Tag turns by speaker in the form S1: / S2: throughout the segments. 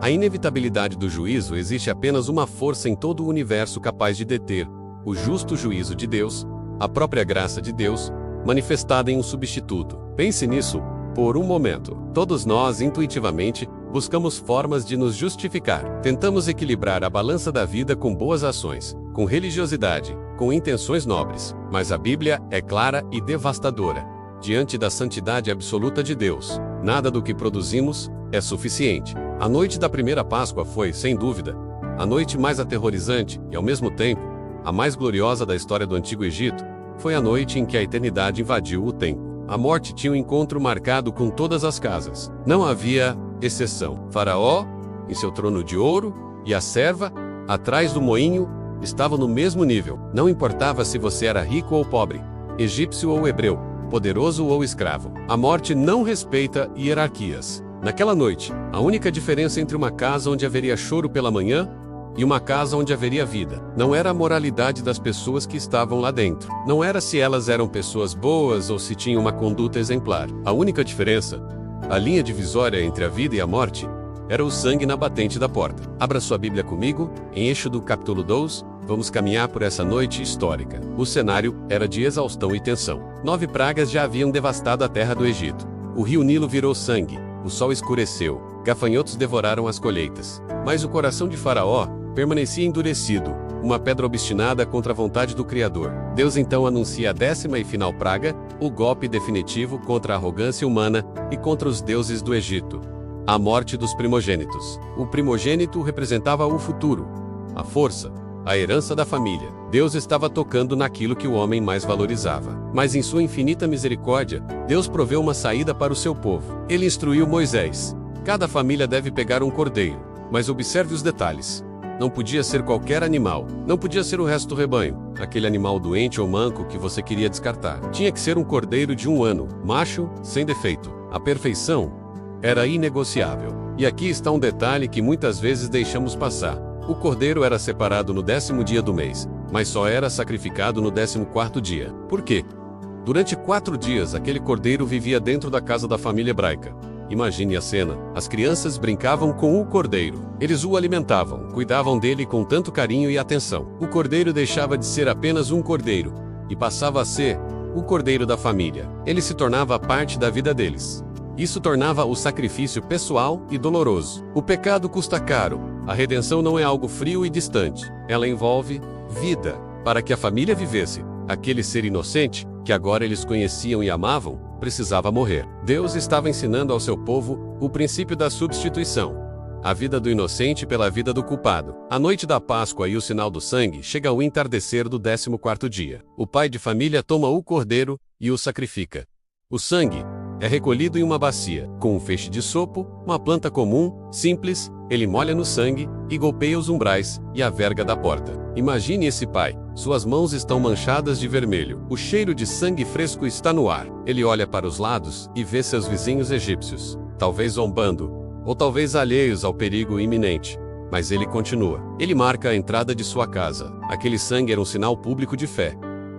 S1: A inevitabilidade do juízo existe apenas uma força em todo o universo capaz de deter o justo juízo de Deus, a própria graça de Deus, manifestada em um substituto. Pense nisso por um momento. Todos nós, intuitivamente, buscamos formas de nos justificar. Tentamos equilibrar a balança da vida com boas ações, com religiosidade, com intenções nobres. Mas a Bíblia é clara e devastadora. Diante da santidade absoluta de Deus, nada do que produzimos é suficiente. A noite da primeira Páscoa foi, sem dúvida, a noite mais aterrorizante e, ao mesmo tempo, a mais gloriosa da história do Antigo Egito. Foi a noite em que a eternidade invadiu o templo. A morte tinha um encontro marcado com todas as casas. Não havia exceção. Faraó, em seu trono de ouro, e a serva, atrás do moinho, estavam no mesmo nível. Não importava se você era rico ou pobre, egípcio ou hebreu, poderoso ou escravo. A morte não respeita hierarquias. Naquela noite, a única diferença entre uma casa onde haveria choro pela manhã e uma casa onde haveria vida não era a moralidade das pessoas que estavam lá dentro. Não era se elas eram pessoas boas ou se tinham uma conduta exemplar. A única diferença, a linha divisória entre a vida e a morte, era o sangue na batente da porta. Abra sua Bíblia comigo, em Êxodo capítulo 2, vamos caminhar por essa noite histórica. O cenário era de exaustão e tensão. 9 pragas já haviam devastado a terra do Egito. O rio Nilo virou sangue, o sol escureceu, gafanhotos devoraram as colheitas. Mas o coração de Faraó permanecia endurecido, uma pedra obstinada contra a vontade do Criador. Deus então anuncia a 10ª e final praga, o golpe definitivo contra a arrogância humana e contra os deuses do Egito. A morte dos primogênitos. O primogênito representava o futuro, a força, a herança da família. Deus estava tocando naquilo que o homem mais valorizava. Mas em sua infinita misericórdia, Deus proveu uma saída para o seu povo. Ele instruiu Moisés: cada família deve pegar um cordeiro, mas observe os detalhes. Não podia ser qualquer animal, não podia ser o resto do rebanho, aquele animal doente ou manco que você queria descartar. Tinha que ser um cordeiro de 1 ano, macho, sem defeito. A perfeição era inegociável. E aqui está um detalhe que muitas vezes deixamos passar. O cordeiro era separado no 10º dia do mês, mas só era sacrificado no 14º dia. Por quê? Durante 4 dias, aquele cordeiro vivia dentro da casa da família hebraica. Imagine a cena. As crianças brincavam com o cordeiro. Eles o alimentavam, cuidavam dele com tanto carinho e atenção. O cordeiro deixava de ser apenas um cordeiro e passava a ser o cordeiro da família. Ele se tornava parte da vida deles. Isso tornava o sacrifício pessoal e doloroso. O pecado custa caro. A redenção não é algo frio e distante. Ela envolve vida. Para que a família vivesse, aquele ser inocente, que agora eles conheciam e amavam, precisava morrer. Deus estava ensinando ao seu povo o princípio da substituição. A vida do inocente pela vida do culpado. A noite da Páscoa e o sinal do sangue chega ao entardecer do 14º dia. O pai de família toma o cordeiro e o sacrifica. O sangue é recolhido em uma bacia. Com um feixe de sopo, uma planta comum, simples, ele molha no sangue e golpeia os umbrais e a verga da porta. Imagine esse pai. Suas mãos estão manchadas de vermelho. O cheiro de sangue fresco está no ar. Ele olha para os lados e vê seus vizinhos egípcios, talvez zombando, ou talvez alheios ao perigo iminente. Mas ele continua. Ele marca a entrada de sua casa. Aquele sangue era um sinal público de fé.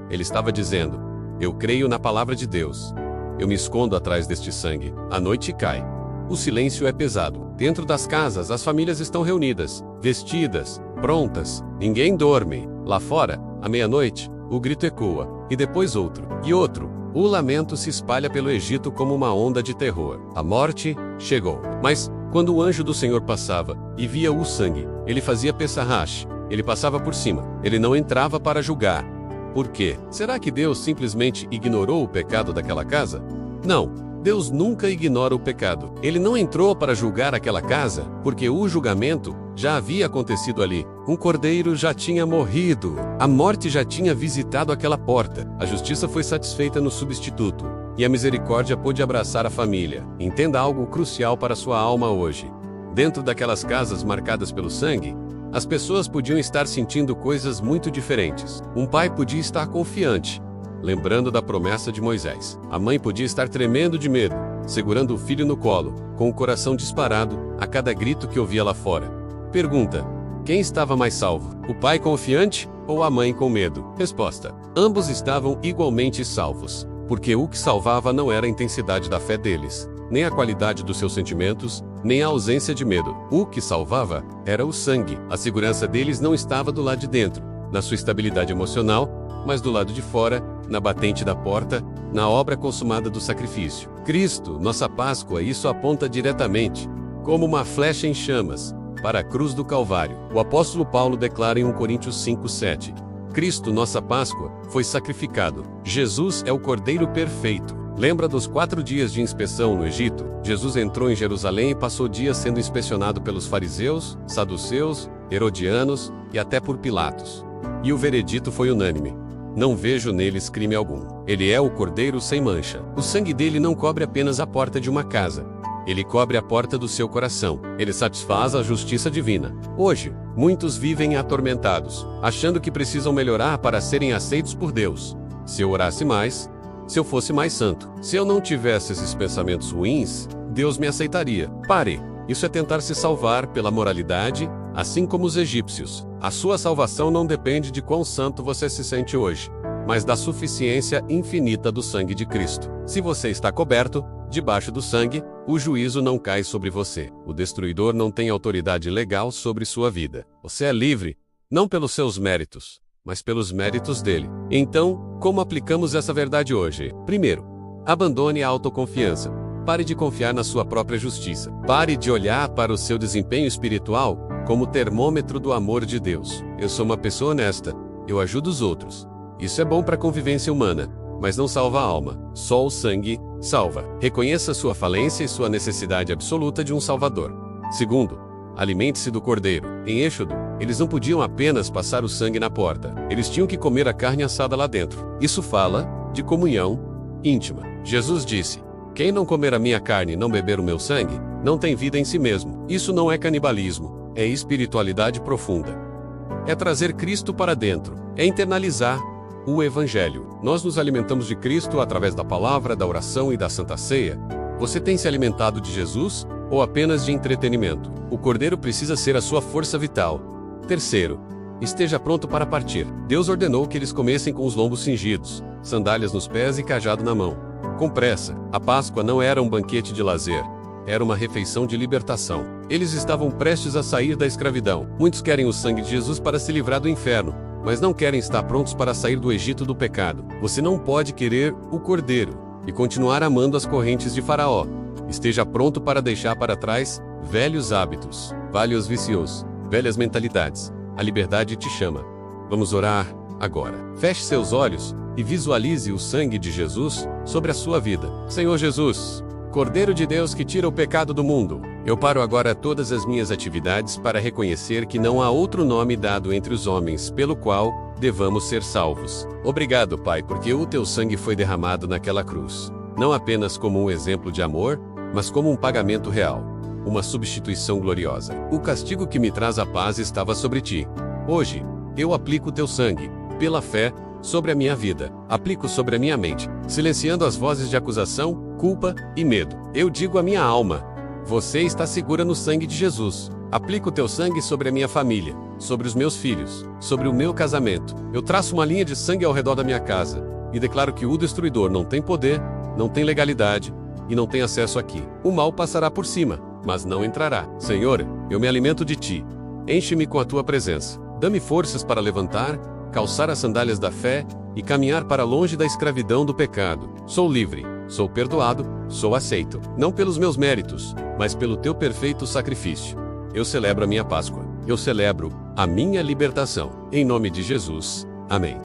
S1: Ele estava dizendo: eu creio na palavra de Deus. Eu me escondo atrás deste sangue. A noite cai. O silêncio é pesado. Dentro das casas, as famílias estão reunidas, vestidas, prontas. Ninguém dorme. Lá fora, à meia-noite, o grito ecoa, e depois outro, e outro. O lamento se espalha pelo Egito como uma onda de terror. A morte chegou. Mas, quando o anjo do Senhor passava e via o sangue, ele fazia pesarrash. Ele passava por cima. Ele não entrava para julgar. Por quê? Será que Deus simplesmente ignorou o pecado daquela casa? Não. Deus nunca ignora o pecado. Ele não entrou para julgar aquela casa, porque o julgamento já havia acontecido ali. Um cordeiro já tinha morrido. A morte já tinha visitado aquela porta. A justiça foi satisfeita no substituto, e a misericórdia pôde abraçar a família. Entenda algo crucial para sua alma hoje. Dentro daquelas casas marcadas pelo sangue, as pessoas podiam estar sentindo coisas muito diferentes. Um pai podia estar confiante, lembrando da promessa de Moisés. A mãe podia estar tremendo de medo, segurando o filho no colo, com o coração disparado a cada grito que ouvia lá fora. Pergunta: quem estava mais salvo? O pai confiante ou a mãe com medo? Resposta: ambos estavam igualmente salvos, porque o que salvava não era a intensidade da fé deles, nem a qualidade dos seus sentimentos, nem a ausência de medo. O que salvava era o sangue. A segurança deles não estava do lado de dentro, na sua estabilidade emocional, mas do lado de fora, na batente da porta, na obra consumada do sacrifício. Cristo, nossa Páscoa, isso aponta diretamente, como uma flecha em chamas, para a cruz do Calvário. O apóstolo Paulo declara em 1 Coríntios 5:7: Cristo, nossa Páscoa, foi sacrificado. Jesus é o Cordeiro perfeito. Lembra dos 4 dias de inspeção no Egito? Jesus entrou em Jerusalém e passou dias sendo inspecionado pelos fariseus, saduceus, herodianos e até por Pilatos. E o veredito foi unânime: não vejo neles crime algum. Ele é o Cordeiro sem mancha. O sangue dele não cobre apenas a porta de uma casa. Ele cobre a porta do seu coração. Ele satisfaz a justiça divina. Hoje, muitos vivem atormentados, achando que precisam melhorar para serem aceitos por Deus. Se eu orasse mais, se eu fosse mais santo, se eu não tivesse esses pensamentos ruins, Deus me aceitaria. Pare! Isso é tentar se salvar pela moralidade, assim como os egípcios. A sua salvação não depende de quão santo você se sente hoje, mas da suficiência infinita do sangue de Cristo. Se você está coberto, debaixo do sangue, o juízo não cai sobre você. O destruidor não tem autoridade legal sobre sua vida. Você é livre, não pelos seus méritos, mas pelos méritos dele. Então, como aplicamos essa verdade hoje? Primeiro, abandone a autoconfiança. Pare de confiar na sua própria justiça. Pare de olhar para o seu desempenho espiritual como termômetro do amor de Deus. Eu sou uma pessoa honesta. Eu ajudo os outros. Isso é bom para a convivência humana, mas não salva a alma. Só o sangue salva. Reconheça sua falência e sua necessidade absoluta de um Salvador. Segundo, alimente-se do Cordeiro. Em Êxodo, eles não podiam apenas passar o sangue na porta. Eles tinham que comer a carne assada lá dentro. Isso fala de comunhão íntima. Jesus disse: quem não comer a minha carne e não beber o meu sangue, não tem vida em si mesmo. Isso não é canibalismo, é espiritualidade profunda. É trazer Cristo para dentro, é internalizar o Evangelho. Nós nos alimentamos de Cristo através da palavra, da oração e da Santa Ceia. Você tem se alimentado de Jesus ou apenas de entretenimento? O Cordeiro precisa ser a sua força vital. Terceiro, esteja pronto para partir. Deus ordenou que eles comessem com os lombos cingidos, sandálias nos pés e cajado na mão. Com pressa, a Páscoa não era um banquete de lazer, era uma refeição de libertação. Eles estavam prestes a sair da escravidão. Muitos querem o sangue de Jesus para se livrar do inferno, mas não querem estar prontos para sair do Egito do pecado. Você não pode querer o Cordeiro e continuar amando as correntes de Faraó. Esteja pronto para deixar para trás velhos hábitos, velhos vícios, velhas mentalidades. A liberdade te chama. Vamos orar agora. Feche seus olhos e visualize o sangue de Jesus sobre a sua vida. Senhor Jesus, Cordeiro de Deus que tira o pecado do mundo, eu paro agora todas as minhas atividades para reconhecer que não há outro nome dado entre os homens pelo qual devamos ser salvos. Obrigado, Pai, porque o teu sangue foi derramado naquela cruz, não apenas como um exemplo de amor, mas como um pagamento real, uma substituição gloriosa. O castigo que me traz a paz estava sobre ti. Hoje, eu aplico o teu sangue, pela fé, sobre a minha vida. Aplico sobre a minha mente, silenciando as vozes de acusação, culpa e medo. Eu digo à minha alma: você está segura no sangue de Jesus. Aplico o teu sangue sobre a minha família, sobre os meus filhos, sobre o meu casamento. Eu traço uma linha de sangue ao redor da minha casa e declaro que o destruidor não tem poder, não tem legalidade e não tem acesso aqui. O mal passará por cima, mas não entrará. Senhor, eu me alimento de ti. Enche-me com a tua presença. Dá-me forças para levantar, calçar as sandálias da fé e caminhar para longe da escravidão do pecado. Sou livre, sou perdoado, sou aceito, não pelos meus méritos, mas pelo teu perfeito sacrifício. Eu celebro a minha Páscoa. Eu celebro a minha libertação. Em nome de Jesus. Amém.